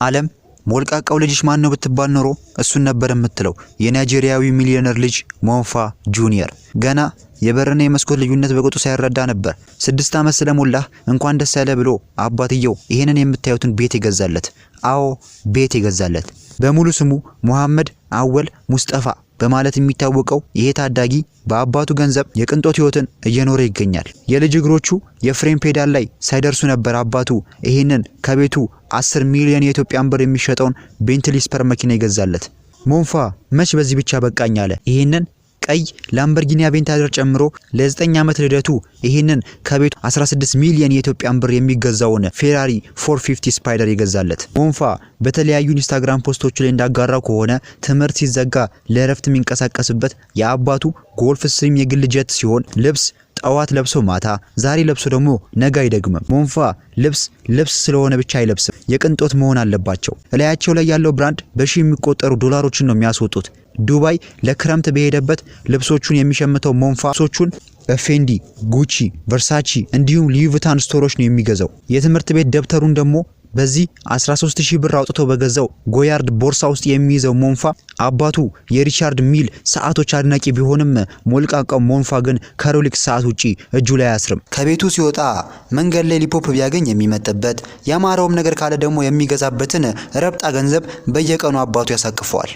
ዓለም ሞልቃቃው ልጅሽ ማን ነው ብትባል ኖሮ እሱን ነበር የምትለው። የናይጄሪያዊ ሚሊዮነር ልጅ ሞንፋ ጁኒየር ገና የበርና የመስኮት ልዩነት በቁጡ ሳይረዳ ነበር 6 ዓመት ስለሞላህ እንኳን ደስ ያለ ብሎ አባትየው ይሄንን የምታዩትን ቤት ይገዛለት። አዎ ቤት ይገዛለት። በሙሉ ስሙ መሐመድ አወል ሙስጠፋ በማለት የሚታወቀው ይሄ ታዳጊ በአባቱ ገንዘብ የቅንጦት ህይወትን እየኖረ ይገኛል። የልጅ እግሮቹ የፍሬም ፔዳል ላይ ሳይደርሱ ነበር አባቱ ይሄንን ከቤቱ 10 ሚሊዮን የኢትዮጵያን ብር የሚሸጠውን ቤንትሊ ስፐር መኪና ይገዛለት። ሞንፋ መች በዚህ ብቻ በቃኝ አለ። ይሄንን ቀይ ላምበርጊኒ አቬንታደር ጨምሮ ለ9 ዓመት ልደቱ ይሄንን ከቤቱ 16 ሚሊዮን የኢትዮጵያን ብር የሚገዛውን ፌራሪ 450 ስፓይደር ይገዛለት። ሞንፋ በተለያዩ ኢንስታግራም ፖስቶች ላይ እንዳጋራው ከሆነ ትምህርት ሲዘጋ ለእረፍት የሚንቀሳቀስበት የአባቱ ጎልፍ ስትሪም የግል ጀት ሲሆን ልብስ ጠዋት ለብሶ ማታ ዛሬ ለብሶ ደግሞ ነገ አይደግምም። ሞንፋ ልብስ ስለሆነ ብቻ አይለብስም፣ የቅንጦት መሆን አለባቸው። እላያቸው ላይ ያለው ብራንድ በሺ የሚቆጠሩ ዶላሮችን ነው የሚያስወጡት። ዱባይ ለክረምት በሄደበት ልብሶቹን የሚሸምተው ሞንፋ ልብሶቹን በፌንዲ፣ ጉቺ፣ ቨርሳቺ እንዲሁም ሉዊ ቪታን ስቶሮች ነው የሚገዛው። የትምህርት ቤት ደብተሩን ደግሞ በዚህ 13000 ብር አውጥቶ በገዛው ጎያርድ ቦርሳ ውስጥ የሚይዘው ሞንፋ አባቱ የሪቻርድ ሚል ሰዓቶች አድናቂ ቢሆንም ሞልቃቃው ሞንፋ ግን ከሮሌክስ ሰዓት ውጪ እጁ ላይ አያስርም። ከቤቱ ሲወጣ መንገድ ላይ ሊፖፕ ቢያገኝ የሚመጥበት ያማረውም ነገር ካለ ደግሞ የሚገዛበትን ረብጣ ገንዘብ በየቀኑ አባቱ ያሳቅፈዋል።